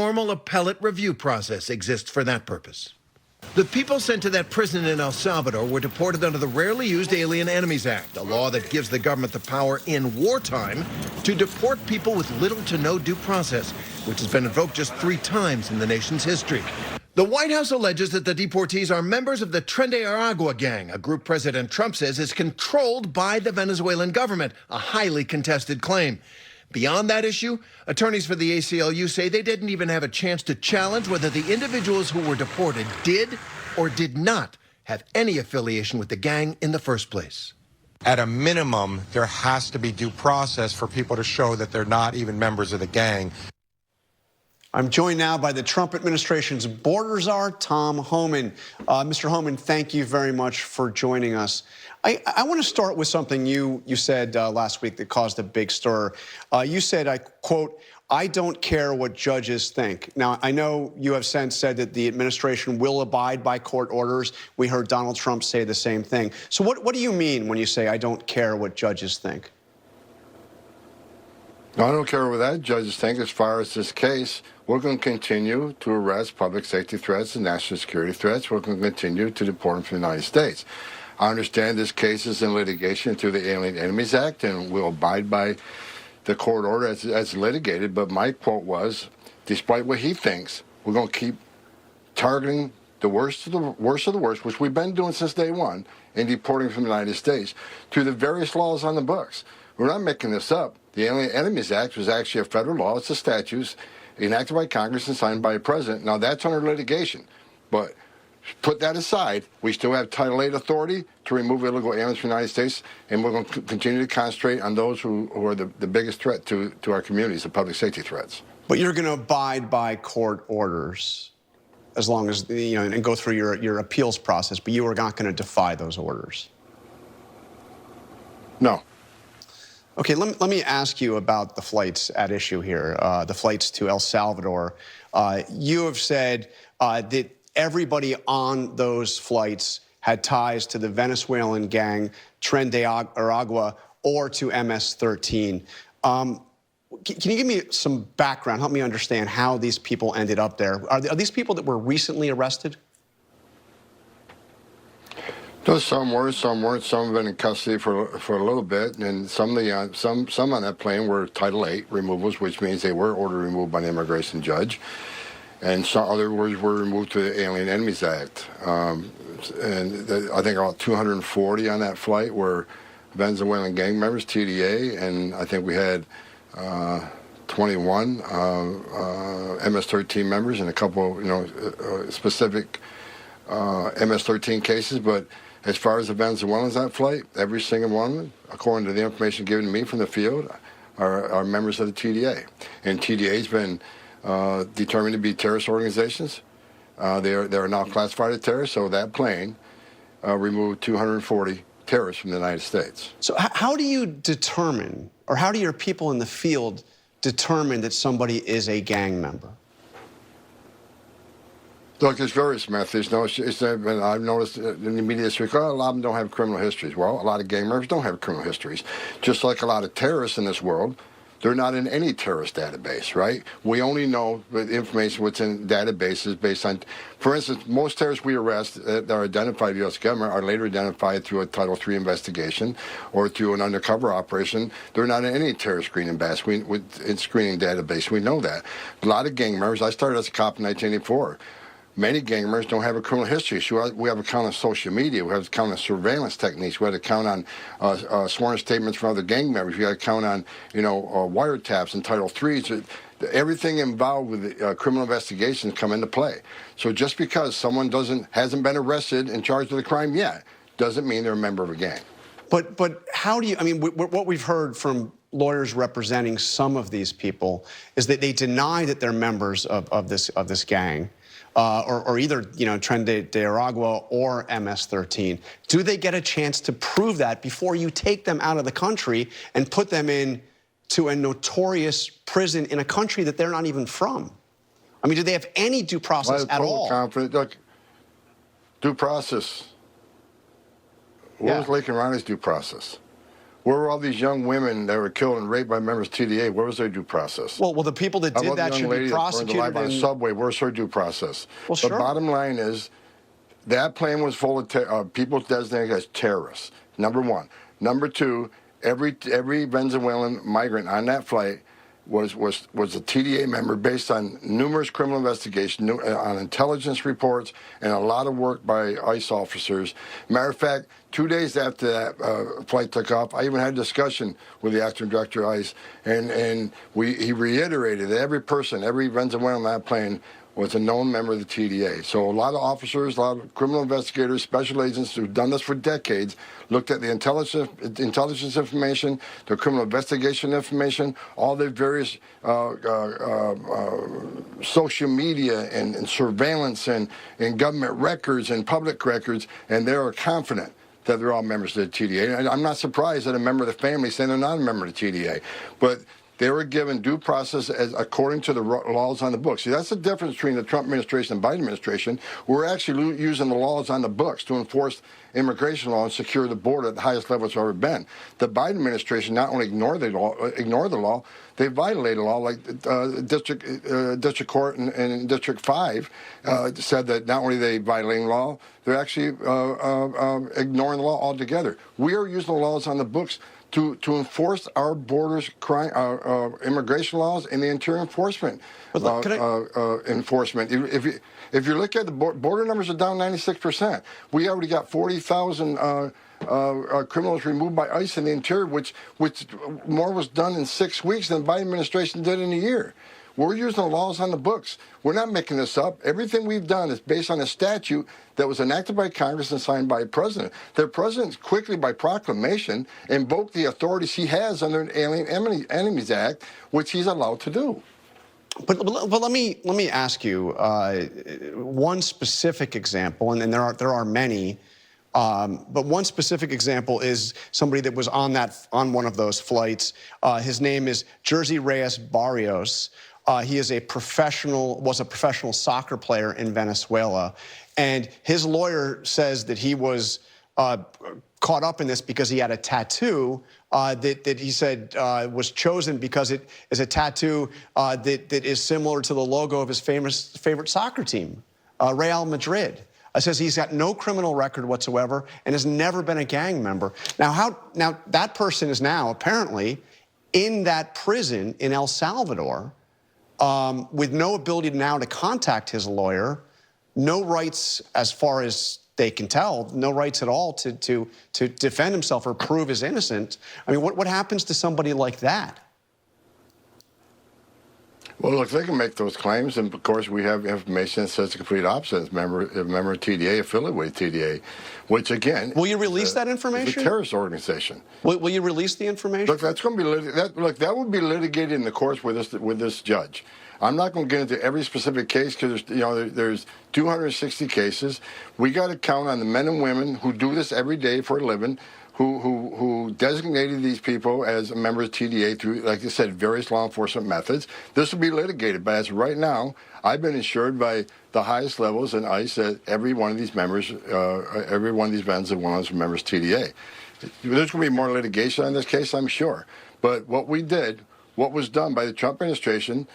normal appellate review process exists for that purpose. The people sent to that prison in El Salvador were deported under the Rarely Used Alien Enemies Act, a law that gives the government the power in wartime to deport people with little to no due process, which has been invoked just 3 times in the nation's history. The White House alleges that the deportees are members of the Tren de Aragua gang, a group President Trump says is controlled by the Venezuelan government, a highly contested claim. Beyond that issue, attorneys for the ACLU say they didn't even have a chance to challenge whether the individuals who were deported did or did not have any affiliation with the gang in the first place. At a minimum, there has to be due process for people to show that they're not even members of the gang. I'm joined now by the Trump administration's border czar, Tom Homan. Mr. Homan, thank you very much for joining us. I want to start with something you said last week that caused a big stir. You said, I quote, "I don't care what judges think." Now, I know you have since said that the administration will abide by court orders. We heard Donald Trump say the same thing. So what do you mean when you say, "I don't care what judges think"? No, I don't care what that judges think. As far as this case, we're going to continue to arrest public safety threats and national security threats. We're going to continue to deport them from the United States. I understand this case is in litigation through the Alien Enemies Act, and we'll abide by the court order as litigated. But my quote was, despite what he thinks, we're going to keep targeting the worst of the worst, which we've been doing since day one, and deporting from the United States through the various laws on the books. We're not making this up. The Alien Enemies Act was actually a federal law. It's a statute enacted by Congress and signed by the president. Now, that's under litigation. But put that aside, we still have Title VIII authority to remove illegal aliens from the United States, and we're going to continue to concentrate on those who are the biggest threat to our communities, the public safety threats. But you're going to abide by court orders as long as, and go through your appeals process, but you are not going to defy those orders. No. Okay, let me ask you about the flights at issue here, the flights to El Salvador. You have said that everybody on those flights had ties to the Venezuelan gang Tren de Aragua or to MS-13. Can you give me some background, help me understand how these people ended up there? Are these people that were recently arrested? No, some were, some weren't. Some have been in custody for a little bit, and some on that plane were Title VIII removals, which means they were ordered removed by an immigration judge, and some others were removed to the Alien Enemies Act. And I think about 240 on that flight were Venezuelan gang members, TDA, and I think we had 21 MS-13 members and a couple, specific MS-13 cases, but as far as the Venezuelans on that flight, every single one, according to the information given to me from the field, are members of the TDA. And TDA's been determined to be terrorist organizations. They are now classified as terrorists, so that plane removed 240 terrorists from the United States. So how do you determine, or how do your people in the field determine that somebody is a gang member? Look, there's various methods. I've noticed in the media this week, a lot of them don't have criminal histories. Well, a lot of gang members don't have criminal histories. Just like a lot of terrorists in this world, they're not in any terrorist database, right? We only know the information what's in databases based on, for instance, most terrorists we arrest that are identified by the U.S. government are later identified through a Title III investigation or through an undercover operation. They're not in any terrorist screening screening database. We know that. A lot of gang members, I started as a cop in 1984. Many gang members don't have a criminal history. So we have a count on social media. We have a count on surveillance techniques. We have a count on sworn statements from other gang members. We have a count on, wiretaps and Title III. So everything involved with criminal investigations come into play. So just because someone hasn't been arrested and charged with a crime yet, doesn't mean they're a member of a gang. But how do you? I mean, what we've heard from lawyers representing some of these people is that they deny that they're members of this gang. Or either, Tren de Aragua or MS-13. Do they get a chance to prove that before you take them out of the country and put them into a notorious prison in a country that they're not even from? I mean, do they have any due process at all? Look, due process. What was Lake and Ronnie's due process? Where were all these young women that were killed and raped by members of TDA? Where was their due process? Well, the people that did that should be prosecuted. Alive on a subway, where's her due process? Well, sure. The bottom line is that plane was full of people designated as terrorists. Number one. Number two, every Venezuelan migrant on that flight was a TDA member based on numerous criminal investigations, on intelligence reports, and a lot of work by ICE officers. Matter of fact, 2 days after that flight took off, I even had a discussion with the acting director of ICE, and he reiterated that every Venezuelan on that plane was a known member of the TDA. So a lot of officers, a lot of criminal investigators, special agents who've done this for decades, looked at the intelligence information, the criminal investigation information, all the various social media and surveillance and government records and public records, and they are confident that they're all members of the TDA. And I'm not surprised that a member of the family saying they're not a member of the TDA. But they were given due process according to the laws on the books. See, that's the difference between the Trump administration and Biden administration. We're actually using the laws on the books to enforce immigration law and secure the border at the highest level it's ever been. The Biden administration not only ignored the law, they violated the law. Like District Court and District 5 said that not only are they violating law, they're actually ignoring the law altogether. We are using the laws on the books to enforce our borders, immigration laws, and the interior enforcement enforcement. If you look at the border numbers are down 96%. We already got 40,000 criminals removed by ICE in the interior, which more was done in 6 weeks than the Biden administration did in a year. We're using the laws on the books. We're not making this up. Everything we've done is based on a statute that was enacted by Congress and signed by the president. The president quickly, by proclamation, invoked the authorities he has under an Alien Enemies Act, which he's allowed to do. But let me ask you one specific example, and there are many. But one specific example is somebody that was on one of those flights. His name is Jersey Reyes Barrios. He is was a professional soccer player in Venezuela, and his lawyer says that he was caught up in this because he had a tattoo that he said was chosen because it is a tattoo that is similar to the logo of his favorite soccer team, Real Madrid. Says he's got no criminal record whatsoever and has never been a gang member. Now that person is now apparently in that prison in El Salvador with no ability now to contact his lawyer, no rights as far as they can tell, no rights at all to defend himself or prove his innocence. I mean, what happens to somebody like that? Well, look, they can make those claims, and of course we have information that says the complete opposite. It's a member of TDA, affiliated with TDA, which again, will you release that information? It's a terrorist organization. Will you release the information? Look, that's going to be that will be litigated in the courts with this judge. I'm not going to get into every specific case because there's 260 cases. We got to count on the men and women who do this every day for a living, who designated these people as members of TDA through, like I said, various law enforcement methods. This will be litigated, but as of right now, I've been assured by the highest levels in ICE that every one of these members, every one of these Venezuelans are members of TDA. There's going to be more litigation on this case, I'm sure. But what was done by the Trump administration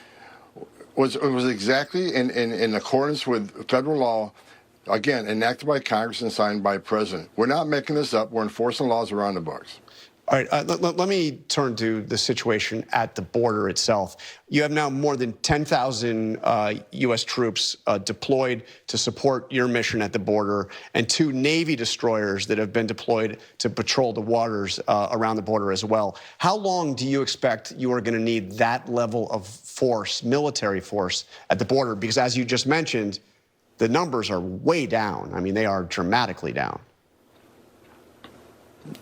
was exactly in accordance with federal law, again, enacted by Congress and signed by the president. We're not making this up. We're enforcing laws around the books. All right, let me turn to the situation at the border itself. You have now more than 10,000 U.S. troops deployed to support your mission at the border, and 2 Navy destroyers that have been deployed to patrol the waters around the border as well. How long do you expect you are going to need that level of force, military force, at the border? Because as you just mentioned, the numbers are way down. I mean, they are dramatically down.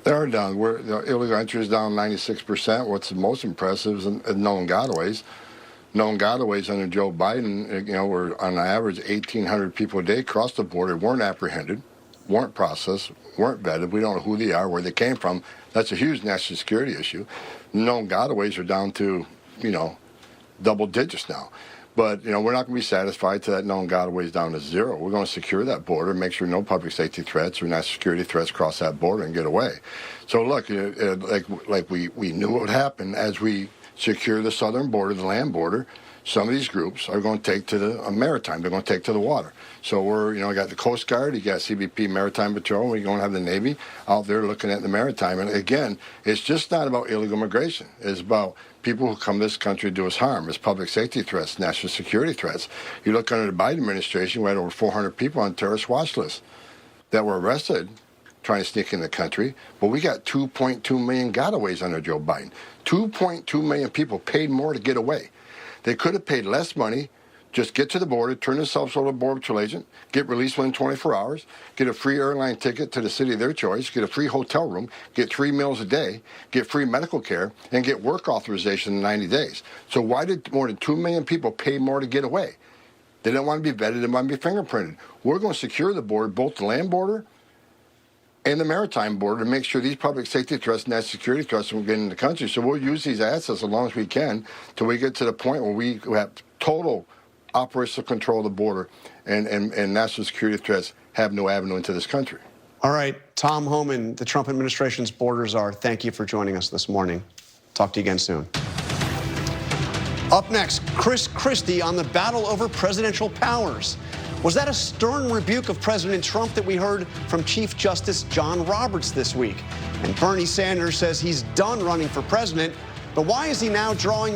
They are down. The illegal entry is down 96%. What's most impressive is known gotaways. Known gotaways under Joe Biden, were on average 1,800 people a day across the border, weren't apprehended, weren't processed, weren't vetted. We don't know who they are, where they came from. That's a huge national security issue. Known gotaways are down to, double digits now. But, you know, we're not going to be satisfied till that known Gadaways is down to zero. We're going to secure that border, make sure no public safety threats or national security threats cross that border and get away. So, look, like we knew what would happen as we secure the southern border, the land border. Some of these groups are going to take to the maritime. They're going to take to the water. So we're, you know, got the Coast Guard, you got CBP Maritime Patrol, we're going to have the Navy out there looking at the maritime. And again, it's just not about illegal immigration. It's about people who come to this country to do us harm. It's public safety threats, national security threats. You look under the Biden administration, we had over 400 people on terrorist watch lists that were arrested trying to sneak in the country. But we got 2.2 million gotaways under Joe Biden. 2.2 million people paid more to get away. They could have paid less money, just get to the border, turn themselves over to a Border Patrol agent, get released within 24 hours, get a free airline ticket to the city of their choice, get a free hotel room, get 3 meals a day, get free medical care, and get work authorization in 90 days. So why did more than 2 million people pay more to get away? They didn't want to be vetted, they didn't want to be fingerprinted. We're going to secure the border, both the land border and the maritime border, to make sure these public safety threats and national security threats won't get into the country. So we'll use these assets as long as we can till we get to the point where we have total operational control of the border and national security threats have no avenue into this country. All right, Tom Homan, the Trump administration's border czar, thank you for joining us this morning. Talk to you again soon. Up next, Chris Christie on the battle over presidential powers. Was that a stern rebuke of President Trump that we heard from Chief Justice John Roberts this week? And Bernie Sanders says he's done running for president, but why is he now drawing